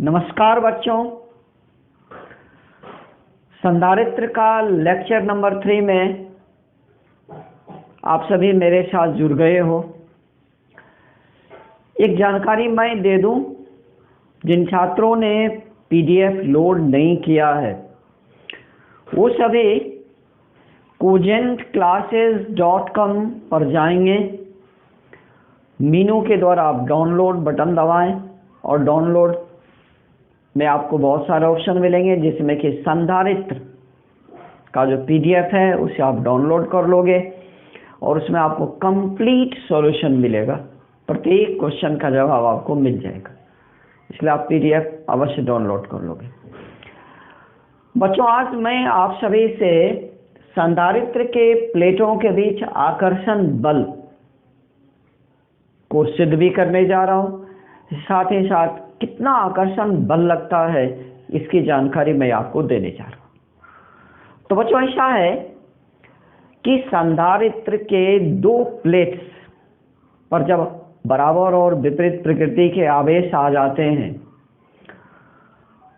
नमस्कार बच्चों, संधारित्र का लेक्चर नंबर 3 में आप सभी मेरे साथ जुड़ गए हो। एक जानकारी मैं दे दूं, जिन छात्रों ने पीडीएफ लोड नहीं किया है वो सभी cogentclasses.com पर जाएंगे। मीनू के द्वारा आप डाउनलोड बटन दबाएं और डाउनलोड में आपको बहुत सारे ऑप्शन मिलेंगे, जिसमें कि संधारित्र का जो पीडीएफ है उसे आप डाउनलोड कर लोगे और उसमें आपको कंप्लीट सॉल्यूशन मिलेगा। प्रत्येक क्वेश्चन का जवाब आपको मिल जाएगा, इसलिए आप पीडीएफ अवश्य डाउनलोड कर लोगे। बच्चों, आज मैं आप सभी से संधारित्र के प्लेटों के बीच आकर्षण बल को सिद्ध भी करने जा रहा हूँ। साथ ही साथ कितना आकर्षण बल लगता है इसकी जानकारी मैं आपको देने जा रहा हूँ। तो बच्चों, ऐसा है कि संधारित्र के दो प्लेट्स पर जब बराबर और विपरीत प्रकृति के आवेश आ जाते हैं,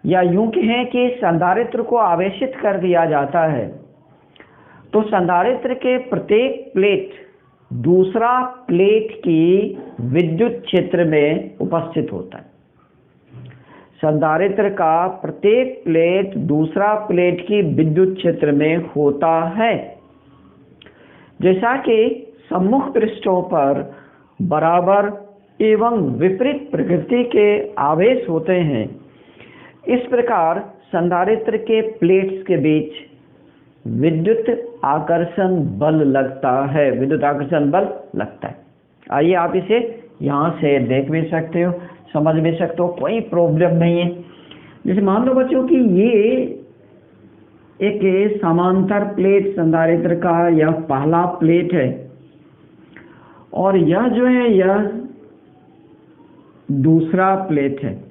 या यूं कहें कि संधारित्र को आवेशित कर दिया जाता है, तो संधारित्र के प्रत्येक प्लेट दूसरा प्लेट की विद्युत क्षेत्र में उपस्थित होता है। संधारित्र का प्रत्येक प्लेट दूसरा प्लेट की विद्युत क्षेत्र में होता है। जैसा कि सम्मुख पृष्ठों पर बराबर एवं विपरीत प्रकृति के आवेश होते हैं, इस प्रकार संधारित्र के प्लेट्स के बीच विद्युत आकर्षण बल लगता है। विद्युत आकर्षण बल लगता है। आइए आप इसे यहाँ से देख भी सकते हो, समझ भी सकते हो, कोई प्रॉब्लम नहीं है। जैसे मान लो बच्चों कि ये एक समांतर प्लेट संधारित्र का यह पहला प्लेट है और यह जो है यह दूसरा प्लेट है।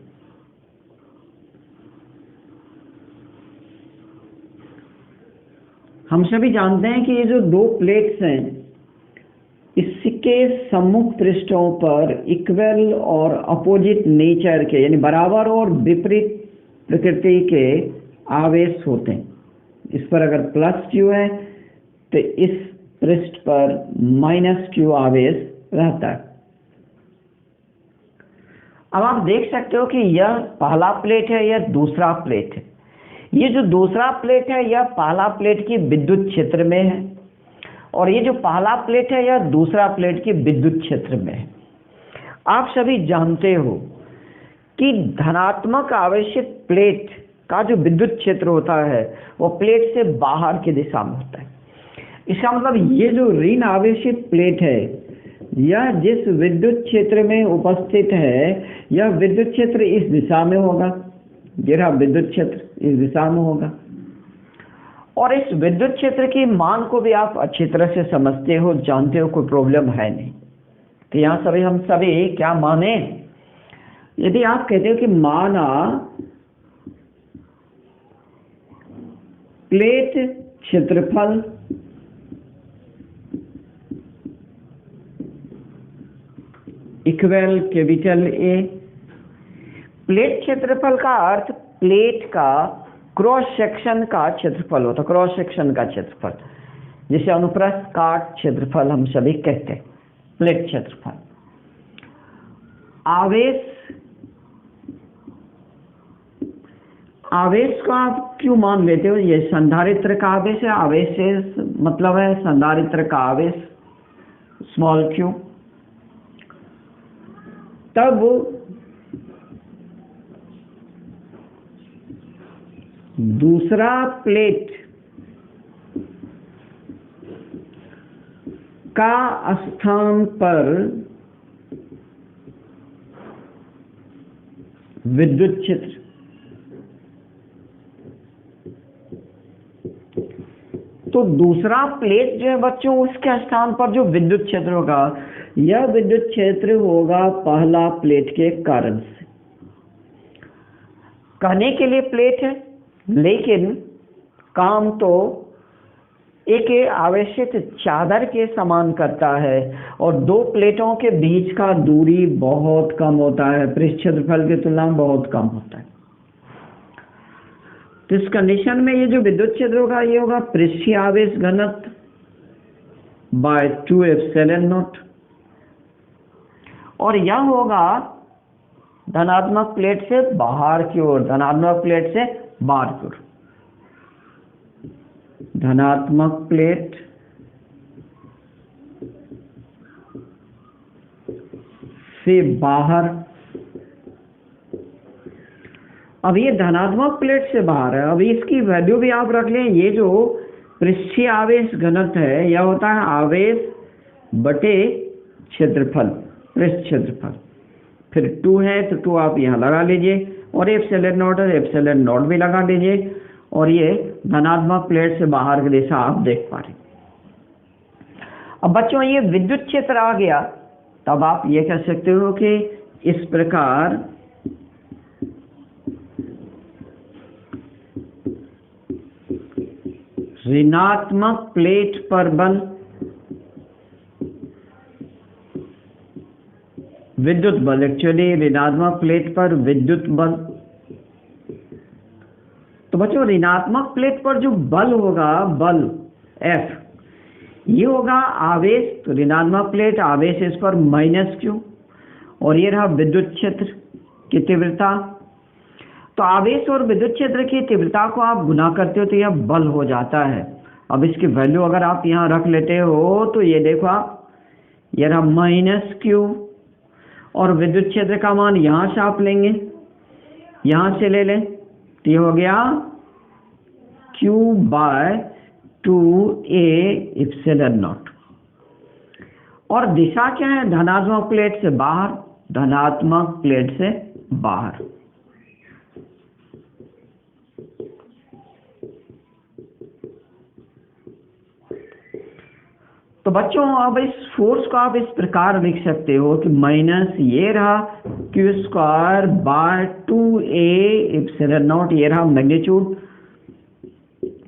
हम सभी जानते हैं कि ये जो दो प्लेट्स हैं, इसके सम्मुख पृष्ठों पर इक्वल और अपोजिट नेचर के यानी बराबर और विपरीत प्रकृति के आवेश होते हैं। इस पर अगर प्लस क्यू है तो इस पृष्ठ पर माइनस क्यू आवेश रहता है। अब आप देख सकते हो कि यह पहला प्लेट है, यह दूसरा प्लेट है। ये जो दूसरा प्लेट है यह पहला प्लेट की विद्युत क्षेत्र में है और ये जो पहला प्लेट है यह दूसरा प्लेट की विद्युत क्षेत्र में है। आप सभी जानते हो कि धनात्मक आवेशित प्लेट का जो विद्युत क्षेत्र होता है वो प्लेट से बाहर की दिशा में होता है। इसका मतलब ये जो ऋण आवेशित प्लेट है यह जिस विद्युत क्षेत्र में उपस्थित है यह विद्युत क्षेत्र इस दिशा में होगा। यह विद्युत क्षेत्र इस दिशा में होगा और इस विद्युत क्षेत्र की मान को भी आप अच्छी तरह से समझते हो, जानते हो, कोई प्रॉब्लम है नहीं। तो यहाँ सभी हम सभी क्या माने, यदि आप कहते हो कि माना प्लेट क्षेत्रफल इक्वल कैपिटल ए। प्लेट क्षेत्रफल का अर्थ प्लेट का क्रॉस सेक्शन का क्षेत्रफल होता है, क्रॉस सेक्शन का क्षेत्रफल, जिसे अनुप्रस्थ काट क्षेत्रफल हम सभी कहते हैं। प्लेट क्षेत्रफल। आवेश को आप क्यों मान लेते हो? ये संधारित्र का आवेश है। आवेश से मतलब है संधारित्र का आवेश, स्मॉल क्यू। तब दूसरा प्लेट का स्थान पर विद्युत क्षेत्र, तो दूसरा प्लेट जो है बच्चों उसके स्थान पर जो विद्युत क्षेत्र होगा यह विद्युत क्षेत्र होगा पहला प्लेट के कारण से। कहने के लिए प्लेट है लेकिन काम तो एक आवेशित चादर के समान करता है और दो प्लेटों के बीच का दूरी बहुत कम होता है, पृष्ठ क्षेत्रफल की तुलना में बहुत कम होता है। तो इस कंडीशन में ये जो विद्युत क्षेत्र होगा ये होगा पृष्ठीय आवेश घनत्व बाय 2 एप्सिलॉन नॉट, और यह होगा धनात्मक प्लेट से बाहर की ओर, धनात्मक प्लेट से बाहर की ओर, धनात्मक प्लेट से बाहर। अब ये धनात्मक प्लेट से बाहर है, अभी इसकी वैल्यू भी आप रख लें। ये जो पृष्ठीय आवेश घनत्व है यह होता है आवेश बटे क्षेत्रफल, पृष्ठ क्षेत्रफल। फिर 2 है तो 2 आप यहाँ लगा लीजिए, और एप्सिलॉन नॉट है, एप्सिलॉन नॉट भी लगा लीजिए, और ये धनात्मक प्लेट से बाहर की दिशा आप देख पा रहे। अब बच्चों ये विद्युत क्षेत्र आ गया, तब आप ये कह सकते हो कि इस प्रकार ऋणात्मक प्लेट पर बल विद्युत बल, एक्चुअली ऋणात्मक प्लेट पर विद्युत बल। तो बच्चों ऋणात्मक प्लेट पर जो बल होगा, बल F, ये होगा आवेश, तो ऋणात्मक प्लेट आवेश इस पर -q, और ये रहा विद्युत क्षेत्र की तीव्रता। तो आवेश और विद्युत क्षेत्र की तीव्रता को आप गुना करते हो तो यह बल हो जाता है। अब इसकी वैल्यू अगर आप यहाँ रख लेते हो तो ये देखो आप, ये रहा -q, और विद्युत क्षेत्र का मान यहाँ से आप लेंगे, यहाँ से ले लें तो ये हो गया q/2a एप्सिलॉन नॉट। और दिशा क्या है? धनात्मक प्लेट से बाहर, धनात्मक प्लेट से बाहर। तो बच्चों अब इस फोर्स को आप इस प्रकार लिख सकते हो कि माइनस ये रहा q²/2a एप्सिलॉन नॉट, ये रहा मैग्नीट्यूड,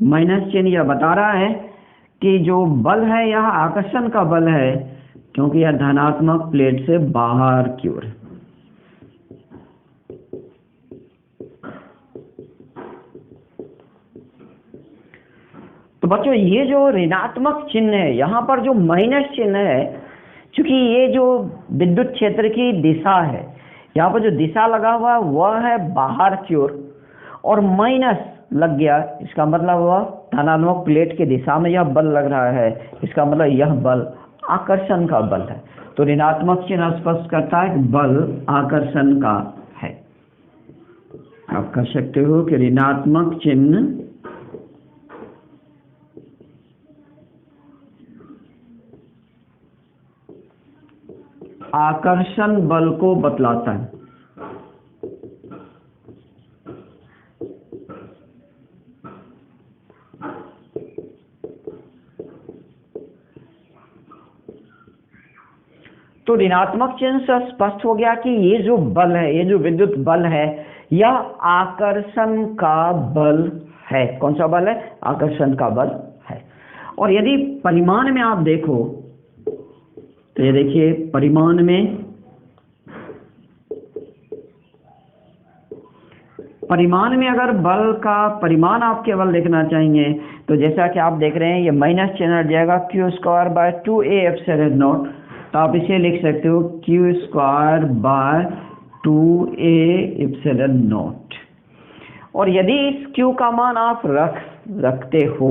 माइनस चिन्ह यह बता रहा है कि जो बल है यह आकर्षण का बल है, क्योंकि यह धनात्मक प्लेट से बाहर की ओर है। तो बच्चों ये जो ऋणात्मक चिन्ह है, यहाँ पर जो माइनस चिन्ह है, क्योंकि ये जो विद्युत क्षेत्र की दिशा है, यहाँ पर जो दिशा लगा हुआ वह है बाहर की ओर, और माइनस लग गया, इसका मतलब हुआ धनात्मक प्लेट की दिशा में यह बल लग रहा है, इसका मतलब यह बल आकर्षण का बल है। तो ऋणात्मक चिन्ह स्पष्ट करता है कि बल आकर्षण का है। आप कह सकते हो कि ऋणात्मक चिन्ह आकर्षण बल को बतलाता है। तो ऋणात्मक चिन्ह से स्पष्ट हो गया कि ये जो बल है, ये जो विद्युत बल है, यह आकर्षण का बल है। कौन सा बल है? आकर्षण का बल है। और यदि परिमाण में आप देखो तो ये देखिए, परिमाण में अगर बल का परिमाण आप केवल देखना चाहेंगे तो जैसा कि आप देख रहे हैं ये माइनस चिन्ह हट जाएगा, q²/2a एप्सिलॉन नॉट, तो आप इसे लिख सकते हो q²/2a एप्सिलॉन नॉट। और यदि इस q का मान आप रखते हो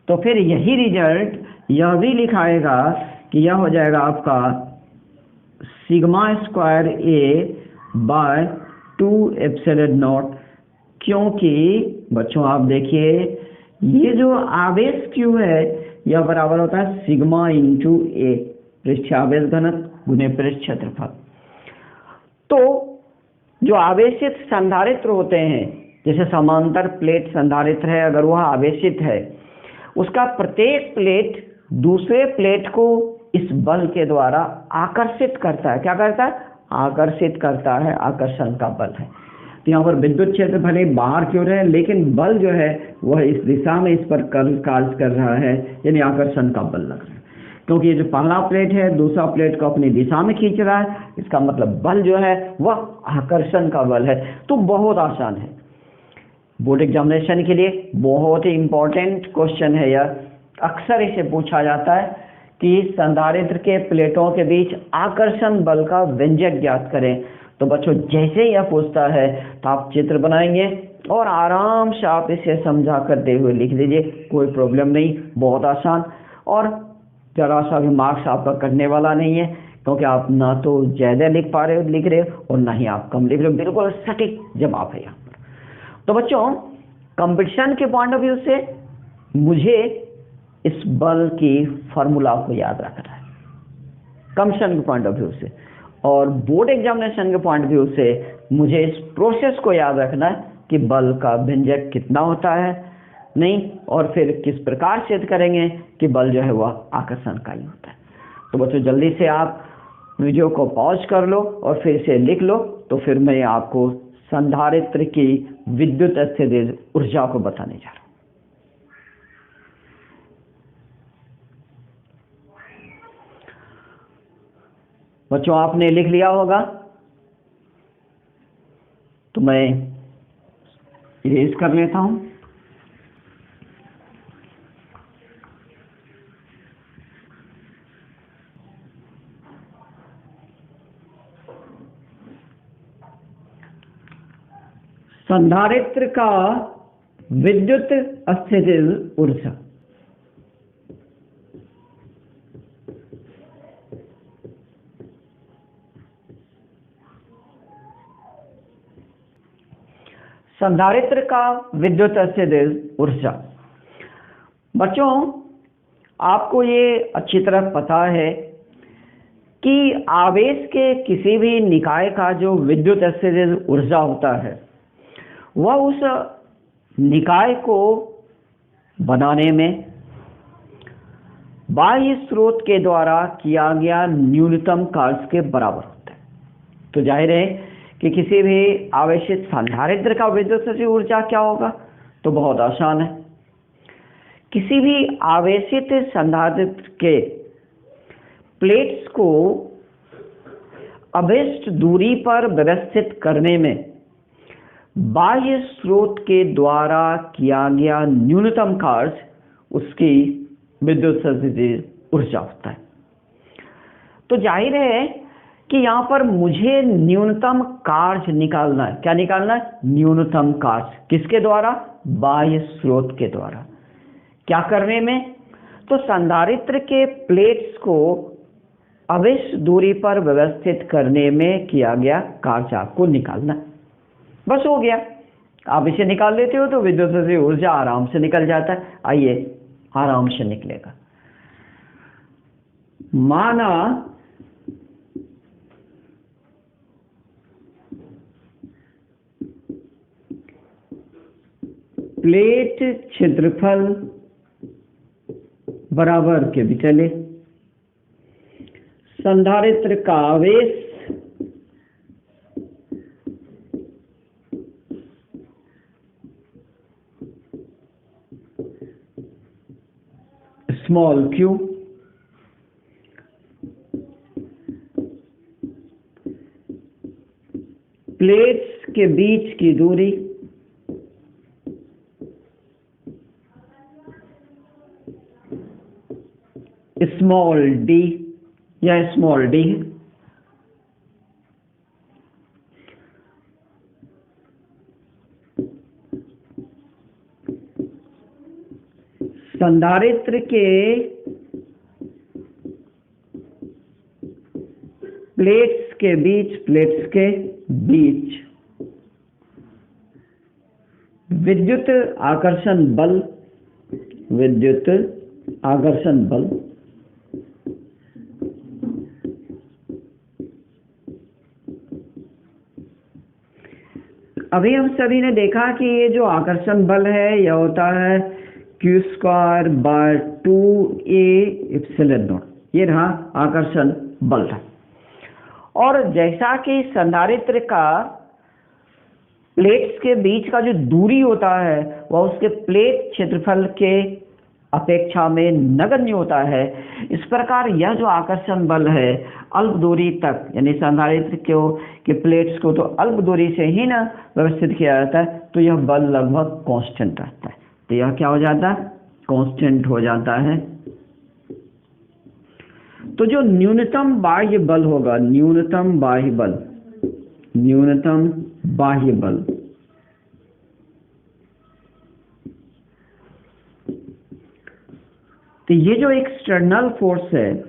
तो फिर यही रिजल्ट यह भी लिखाएगा कि यह हो जाएगा आपका σ²a/2 एप्सिलॉन नॉट, क्योंकि बच्चों आप देखिए ये जो आवेश q है यह बराबर होता है सिग्मा इंटू a, पृष्ठीय आवेश घनत्व गुने पृष्ठ क्षेत्रफल। तो जो आवेशित संधारित्र होते हैं, जैसे समांतर प्लेट संधारित्र है, अगर वह आवेशित है, उसका प्रत्येक प्लेट दूसरे प्लेट को इस बल के द्वारा आकर्षित करता है। क्या करता है? आकर्षित करता है, आकर्षण का बल है। तो यहाँ पर विद्युत क्षेत्र भले बाहर क्यों रहे, लेकिन बल जो है वह इस दिशा में इस पर कार्य कर रहा है, यानी आकर्षण का बल लग रहा है। क्योंकि ये जो पहला प्लेट है दूसरा प्लेट को अपनी दिशा में खींच रहा है, इसका मतलब बल जो है वह आकर्षण का बल है। तो बहुत आसान है, बोर्ड एग्जामिनेशन के लिए बहुत ही इंपॉर्टेंट क्वेश्चन है यह। अक्सर इसे पूछा जाता है कि संधारित्र के प्लेटों के बीच आकर्षण बल का व्यंजक ज्ञात करें। तो बच्चों जैसे ही यह पूछता है तो आप चित्र बनाएंगे और आराम से आप इसे समझा करते हुए लिख लीजिए, कोई प्रॉब्लम नहीं, बहुत आसान। और जरा सा भी मार्क्स आपका कटने वाला नहीं है, क्योंकि आप ना तो ज़्यादा लिख पा रहे हो लिख रहे हो और ना ही आप कम लिख रहे हो, बिल्कुल सटीक जवाब है यहाँ पर। तो बच्चों कंपटीशन के पॉइंट ऑफ व्यू से मुझे इस बल की फॉर्मूला को याद रखना है कंपटीशन के पॉइंट ऑफ व्यू से, और बोर्ड एग्जामिनेशन के पॉइंट ऑफ व्यू से मुझे इस प्रोसेस को याद रखना है कि बल का व्यंजक कितना होता है नहीं, और फिर किस प्रकार सिद्ध करेंगे कि बल जो है वह आकर्षण का ही होता है। तो बच्चों जल्दी से आप वीडियो को पॉज कर लो और फिर से लिख लो, तो फिर मैं आपको संधारित्र की विद्युत स्थितिज ऊर्जा को बताने जा रहा हूँ। बच्चों आपने लिख लिया होगा, तो मैं इरेज कर लेता हूं। संधारित्र का विद्युत स्थितिज ऊर्जा। संधारित्र का विद्युत स्थितिज ऊर्जा। बच्चों आपको ये अच्छी तरह पता है कि आवेश के किसी भी निकाय का जो विद्युत स्थितिज ऊर्जा होता है वह उस निकाय को बनाने में बाह्य स्रोत के द्वारा किया गया न्यूनतम कार्य के बराबर होता है। तो जाहिर है कि किसी भी आवेशित संधारित्र का विद्युत स्थितिज ऊर्जा क्या होगा, तो बहुत आसान है। किसी भी आवेशित संधारित्र के प्लेट्स को अभिष्ट दूरी पर व्यवस्थित करने में बाह्य स्रोत के द्वारा किया गया न्यूनतम कार्य उसकी विद्युत स्थितिज ऊर्जा होता है। तो जाहिर है कि यहाँ पर मुझे न्यूनतम कार्य निकालना है। क्या निकालना है? न्यूनतम कार्य। किसके द्वारा? बाह्य स्रोत के द्वारा। क्या करने में? तो संधारित्र के प्लेट्स को अभिष्ट दूरी पर व्यवस्थित करने में किया गया कार्य आपको निकालना है। बस हो गया, आप इसे निकाल लेते हो तो विद्युत स्थितिज ऊर्जा आराम से निकल जाता है। आइए आराम से निकलेगा। माना प्लेट क्षेत्रफल बराबर के भी चले, संधारित्र का आवेश स्मॉल q, प्लेट्स के बीच की दूरी स्मॉल d या स्मॉल d है। संधारित्र के प्लेट्स के बीच विद्युत आकर्षण बल अभी हम सभी ने देखा कि ये जो आकर्षण बल है यह होता है q²/2a∈0। ये रहा आकर्षण बल था। और जैसा कि संधारित्र का प्लेट्स के बीच का जो दूरी होता है वह उसके प्लेट क्षेत्रफल के अपेक्षा में नगण्य होता है। इस प्रकार यह जो आकर्षण बल है अल्प दूरी तक, यानी संधारित्र के प्लेट्स को तो अल्प दूरी से ही ना व्यवस्थित किया जाता है, तो यह बल लगभग कांस्टेंट रहता है। तो यह क्या हो जाता है? कांस्टेंट हो जाता है। तो जो न्यूनतम बाह्य बल होगा, न्यूनतम बाह्य बल, न्यूनतम बाह्य बल, तो ये जो एक्सटर्नल फोर्स है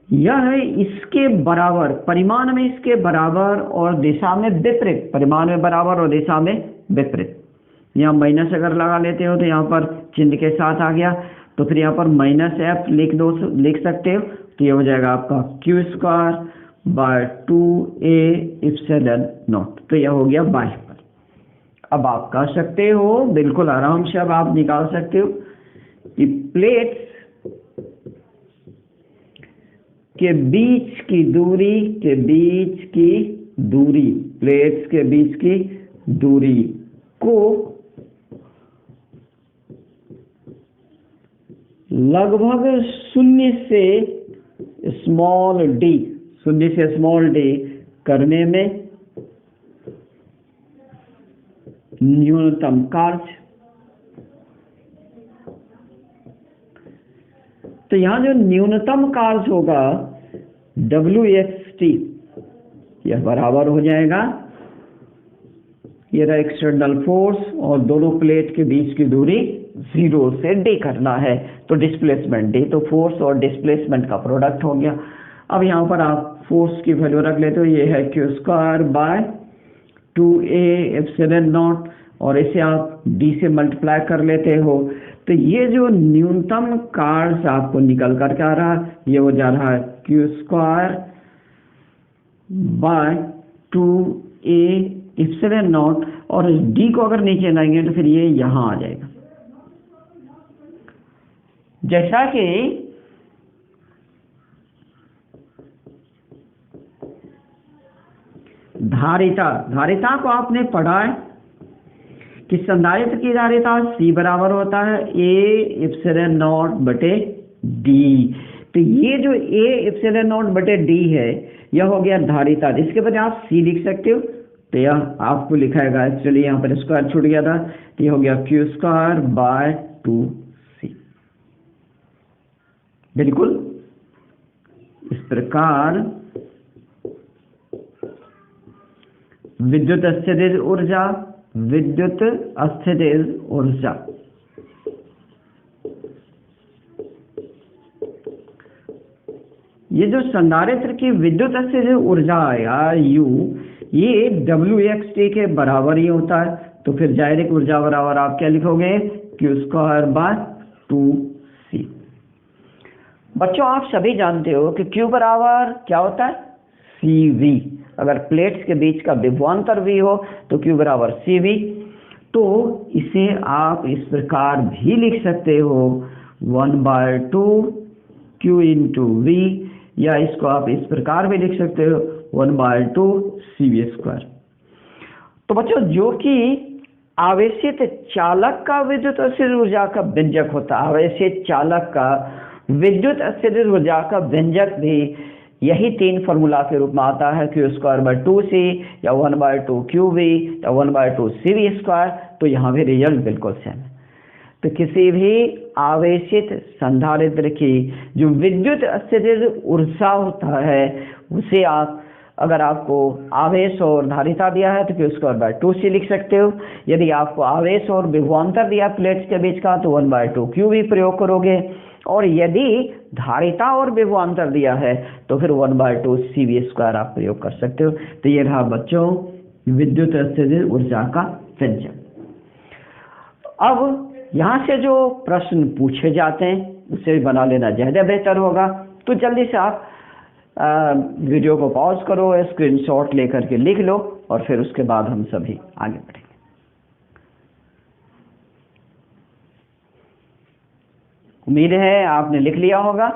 यह है इसके बराबर, परिमाण में इसके बराबर और दिशा में विपरीत, परिमाण में बराबर और दिशा में विपरीत। यहाँ माइनस अगर लगा लेते हो तो यहाँ पर चिन्ह के साथ आ गया, तो फिर यहाँ पर -f लिख सकते हो, तो ये हो जाएगा आपका q²/2a ε0। तो यह हो गया बाह्य बल। अब आप कह सकते हो, बिल्कुल आराम से अब आप निकाल सकते हो कि प्लेट्स के बीच की दूरी, प्लेट्स के बीच की दूरी को लगभग शून्य से स्मॉल डी करने में न्यूनतम कार्य। तो यहाँ जो न्यूनतम कार्य होगा Wxt, यह बराबर हो जाएगा, ये रहा एक्सटर्नल फोर्स और दोनों प्लेट के बीच की दूरी 0 से d करना है, तो डिस्प्लेसमेंट d, तो फोर्स और डिस्प्लेसमेंट का प्रोडक्ट हो गया। अब यहाँ पर आप फोर्स की वैल्यू रख लेते हो, ये है q²/2a ε0 और इसे आप d से मल्टीप्लाई कर लेते हो, तो ये जो न्यूनतम कार्य आपको निकल कर के आ रहा है, ये हो जा रहा है q²/2a ε0 और d को अगर नीचे लाएंगे तो फिर ये यहाँ आ जाएगा। जैसा कि धारिता को आपने पढ़ा है कि संधारित्र की धारिता C बराबर होता है a ε0/d। तो ये जो a ε0/d है यह हो गया धारिता, जिसके बजाय आप C लिख सकते हो, तो यह आपको लिखाएगा, एक्चुअली यहाँ पर स्क्वायर छूट गया था, तो यह हो गया q²/2c। बिल्कुल इस प्रकार विद्युत स्थितिज ऊर्जा ये जो संधारित्र की विद्युत स्थितिज ऊर्जा है U, ये Wxt के बराबर ही होता है। तो फिर जायरिक ऊर्जा बराबर आप क्या लिखोगे? q²/2c। बच्चों आप सभी जानते हो कि Q बराबर क्या होता है? CV। अगर प्लेट्स के बीच का विभवांतर V हो तो Q बराबर CV। तो इसे आप इस प्रकार भी लिख सकते हो 1/2 Q × V, या इसको आप इस प्रकार भी लिख सकते हो 1/2 CV²। तो बच्चों जो कि आवेशित चालक का विद्युत स्थितिज ऊर्जा का व्यंजक होता है, आवेशित चालक का विद्युत स्थितिज ऊर्जा का व्यंजक भी यही 3 फॉर्मूला के रूप में आता है, q²/2c या 1/2 qv या 1/2 cv²। तो यहाँ भी रिजल्ट बिल्कुल सेम है। तो किसी भी आवेशित संधारित्र की जो विद्युत स्थितिज ऊर्जा होता है उसे आप, अगर आपको आवेश और धारिता दिया है तो q²/2c लिख सकते हो। यदि आपको आवेश और विभवांतर दिया प्लेट्स के बीच का तो 1/2 qv प्रयोग करोगे, और यदि धारिता और विभवांतर दिया है तो फिर 1/2 cv² आप प्रयोग कर सकते हो। तो ये रहा बच्चों विद्युत स्थितिज ऊर्जा का व्यंजक। अब यहाँ से जो प्रश्न पूछे जाते हैं उसे बना लेना ज़्यादा बेहतर होगा। तो जल्दी से आप वीडियो को पॉज करो, स्क्रीनशॉट लेकर के लिख लो और फिर उसके बाद हम सभी आगे बढ़ेंगे। उम्मीद है आपने लिख लिया होगा।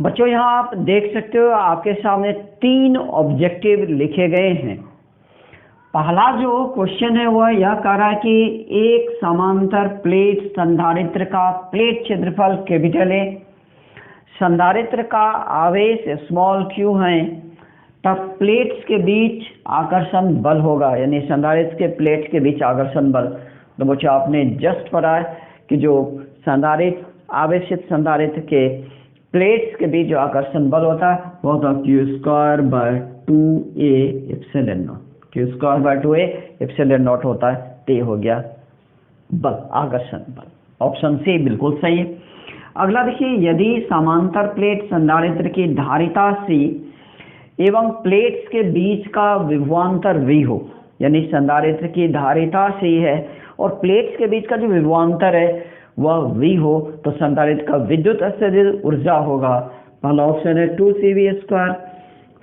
बच्चों यहाँ आप देख सकते हो आपके सामने 3 ऑब्जेक्टिव लिखे गए हैं। पहला जो क्वेश्चन है वह यह कह रहा है कि एक समांतर प्लेट संधारित्र का प्लेट क्षेत्रफल कैपिटल ए, संधारित्र का आवेश स्मॉल q है, तब प्लेट्स के बीच आकर्षण बल होगा, यानी संधारित्र के प्लेट्स के बीच आकर्षण बल। तो बच्चों आपने जस्ट पढ़ा है कि जो संधारित्र आवेशित संधारित्र के प्लेट्स के बीच जो आकर्षण बल होता है वो होता है q² / 2a epsilon not. q² / 2a epsilon not होता है। ते हो गया बल, आकर्षण बल। ऑप्शन सी बिल्कुल सही है। अगला देखिए, यदि समांतर प्लेट संधारित्र की धारिता C एवं प्लेट्स के बीच का विभवांतर V हो, यानी संधारित्र की धारिता C है और प्लेट्स के बीच का जो विभवांतर है वह V हो, तो संधारित्र का विद्युत अस्थिर ऊर्जा होगा। पहला ऑप्शन है 2CV²,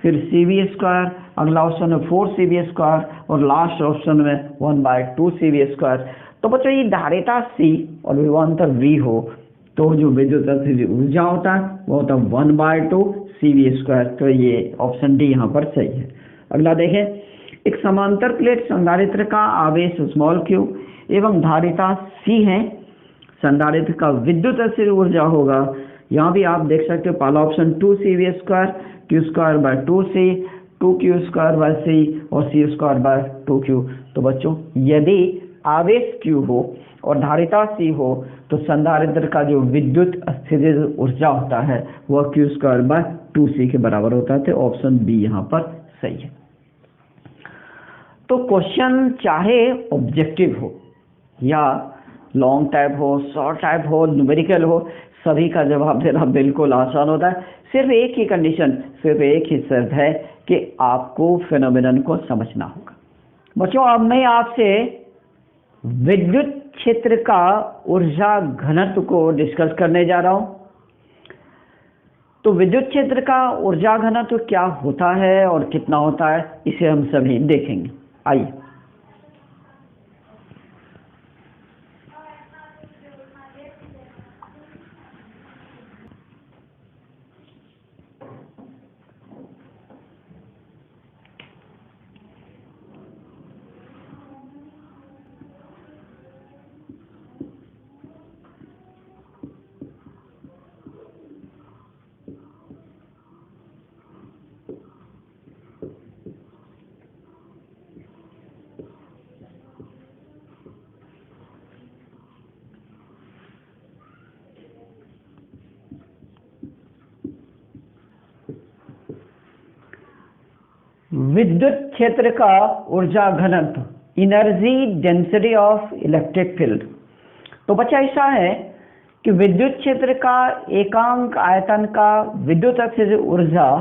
फिर CV², अगला ऑप्शन है 4CV² और लास्ट ऑप्शन में 1/2CV²। तो बच्चों ये धारिता C और विभवांतर V हो तो जो विद्युत अस्थिर ऊर्जा होता है वो होता है 1/2CV²। तो ये ऑप्शन डी यहाँ पर सही है। अगला देखें, एक समांतर प्लेट संधारित्र का आवेश स्मॉल q एवं धारिता C है, संधारित्र का विद्युत अस्थिर ऊर्जा होगा। यहाँ भी आप देख सकते हो पहला option 2CV², q² / 2c, 2q² / c और c² / 2q। तो बच्चों यदि आवेश q हो और धारिता C हो तो संधारित्र का जो विद्युत अस्थिर ऊर्जा होता है वह q² / 2c के बराबर होता है। तो ऑप्शन बी यहाँ पर सही है। तो क्वेश्चन चाहे ऑब्जेक्टिव हो या लॉन्ग टाइप हो, शॉर्ट टाइप हो, न्यूमेरिकल हो, सभी का जवाब देना बिल्कुल आसान होता है। सिर्फ एक ही कंडीशन, सिर्फ एक ही शर्त है कि आपको फेनोमेनन को समझना होगा। बच्चों अब मैं आपसे विद्युत क्षेत्र का ऊर्जा घनत्व को डिस्कस करने जा रहा हूं। तो विद्युत क्षेत्र का ऊर्जा घनत्व क्या होता है और कितना होता है, इसे हम सभी देखेंगे। आइए, विद्युत क्षेत्र का ऊर्जा घनत्व, energy density of electric field. तो बच्चा ऐसा है कि विद्युत क्षेत्र का एकांक आयतन का विद्युत अस्थिर ऊर्जा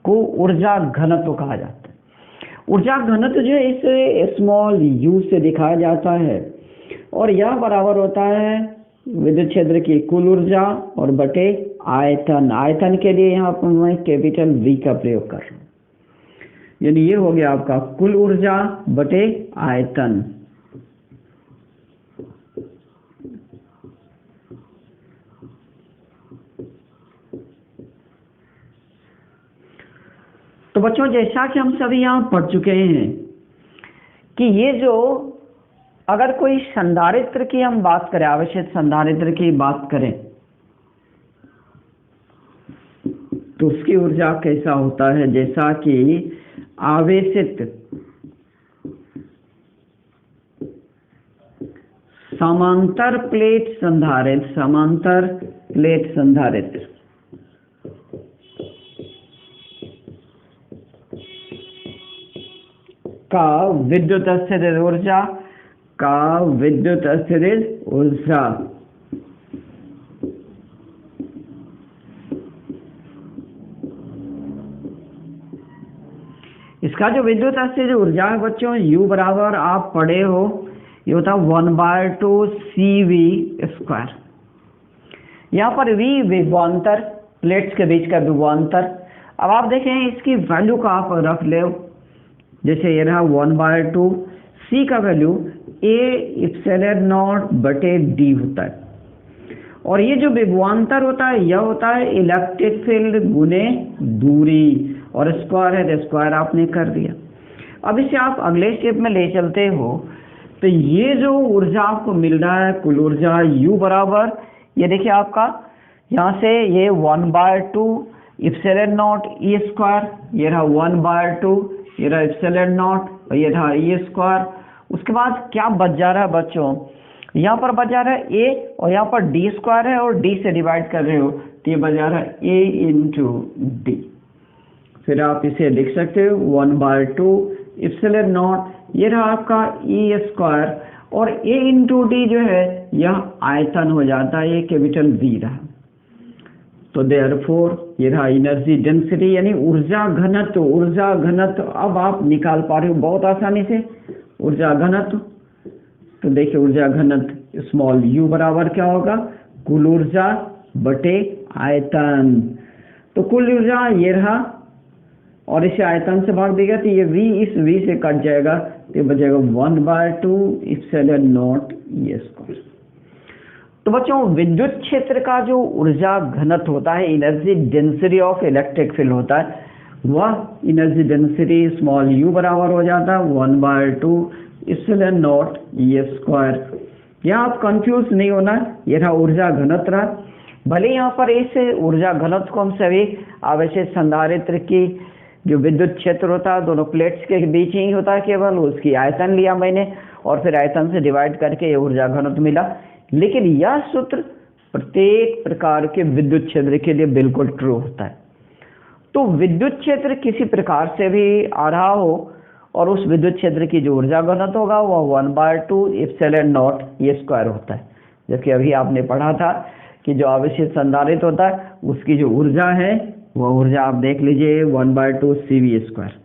को ऊर्जा घनत्व कहा जाता है। ऊर्जा घनत्व जो है इसे स्मॉल u से दिखाया जाता है और यह बराबर होता है विद्युत क्षेत्र की कुल ऊर्जा और बटे आयतन। आयतन के लिए यहाँ पर मैं कैपिटल V का प्रयोग कर रहा हूँ, यानी ये हो गया आपका कुल ऊर्जा बटे आयतन। तो बच्चों जैसा कि हम सभी यहाँ पढ़ चुके हैं कि ये जो अगर कोई संधारित्र की हम बात करें, आवेशित संधारित्र की बात करें तो उसकी ऊर्जा कैसा होता है, जैसा कि आवेशित समांतर प्लेट संधारित्र, समांतर प्लेट संधारित्र का विद्युत अस्थिर ऊर्जा इसका जो विद्युत अस्थिर ऊर्जा है बच्चों, U बराबर आप पढ़े हो, ये होता 1/2CV²। यहाँ पर V विभवांतर, प्लेट्स के बीच का विभवांतर। अब आप देखें इसकी वैल्यू का आप रख ले, जैसे ये रहा 1/2, C का वैल्यू A ε0/d होता है और ये जो विभवांतर होता है यह होता है इलेक्ट्रिक फील्ड गुने दूरी, और स्क्वायर है तो स्क्वायर आपने कर दिया। अब इसे आप अगले स्टेप में ले चलते हो तो ये जो ऊर्जा आपको मिल रहा है कुल ऊर्जा U बराबर, ये देखिए आपका यहाँ से ये 1/2 इप्सिलॉन नॉट ई स्क्वायर, ये रहा 1/2, ये रहा इप्सिलॉन नॉट और ये रहा ई स्क्वायर। उसके बाद क्या बच जा रहा है बच्चों, यहाँ पर बच जा रहा है A और यहाँ पर D स्क्वायर है और D से डिवाइड कर रहे हो तो ये बच जा रहा है A इंटू D। फिर आप इसे लिख सकते हो 1/2 इप्सिलॉन नॉट, ये रहा आपका ई स्क्वायर और A इंटू डी जो है यह आयतन हो जाता है, ये कैपिटल V रहा। तो देयरफॉर ये रहा एनर्जी डेंसिटी यानी ऊर्जा घनत्व। ऊर्जा घनत्व अब आप निकाल पा रहे हो बहुत आसानी से ऊर्जा घनत्व। तो देखिए ऊर्जा घनत्व स्मॉल u बराबर क्या होगा, कुल ऊर्जा बटे आयतन। तो कुल ऊर्जा ये रहा और इसे आयतन से भाग देगा तो ये v इस v से कट जाएगा तो ये बचेगा 1/2 इप्सिलॉन नॉट ई स्क्वायर। तो बच्चों विद्युत क्षेत्र का जो ऊर्जा घनत्व होता है, energy density of electric field होता है, वह एनर्जी डेंसिटी स्मॉल u बराबर हो जाता है 1/2 इप्सिलॉन नॉट ई स्क्वायर। यहाँ आप कंफ्यूज नहीं होना, ये रहा ऊर्जा घनत्व रहा। भले यहाँ पर इस ऊर्जा घनत्व को हम सभी आवेशित संधारित्र की जो विद्युत क्षेत्र होता है दोनों प्लेट्स के बीच ही होता है, केवल उसकी आयतन लिया मैंने और फिर आयतन से डिवाइड करके ये ऊर्जा घनत्व मिला, लेकिन यह सूत्र प्रत्येक प्रकार के विद्युत क्षेत्र के लिए बिल्कुल ट्रू होता है। तो विद्युत क्षेत्र किसी प्रकार से भी आ रहा हो और उस विद्युत क्षेत्र की जो ऊर्जा घनत्व होगा वह 1/2 इप्सिलॉन नॉट ई स्क्वायर होता है। जबकि अभी आपने पढ़ा था कि जो आवेशित संधारित्र होता है उसकी जो ऊर्जा है वह ऊर्जा आप देख लीजिए 1/2 CV स्क्वायर।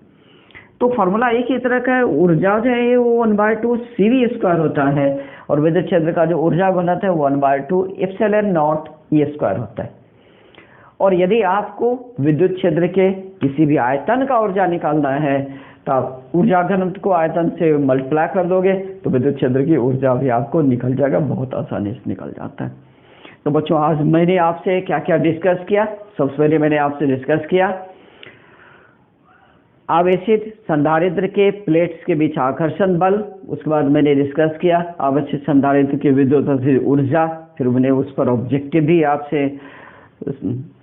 तो फॉर्मूला एक ही तरह का है, ऊर्जा जो है वो 1/2 CV स्क्वायर होता है और विद्युत क्षेत्र का जो ऊर्जा घनत्व है 1/2 इप्सिलॉन नॉट ई स्क्वायर होता है। और यदि आपको विद्युत क्षेत्र के किसी भी आयतन का ऊर्जा निकालना है तो आप ऊर्जा घनत्व को आयतन से मल्टीप्लाई कर दोगे तो विद्युत क्षेत्र की ऊर्जा भी आपको निकल जाएगा, बहुत आसानी से निकल जाता है। तो बच्चों आज मैंने आपसे क्या क्या डिस्कस किया, सबसे पहले मैंने आपसे डिस्कस किया आवेशित संधारित्र के प्लेट्स के बीच आकर्षण बल। उसके बाद मैंने डिस्कस किया आवेशित संधारित्र की विद्युत ऊर्जा, फिर मैंने उस पर ऑब्जेक्टिव भी आपसे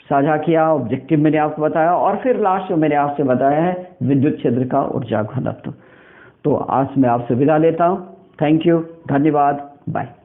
साझा किया, ऑब्जेक्टिव मैंने आपको बताया और फिर लास्ट में मैंने आपसे बताया है विद्युत क्षेत्र का ऊर्जा घनत्व। तो आज मैं आपसे विदा लेता हूँ। थैंक यू, धन्यवाद, बाय।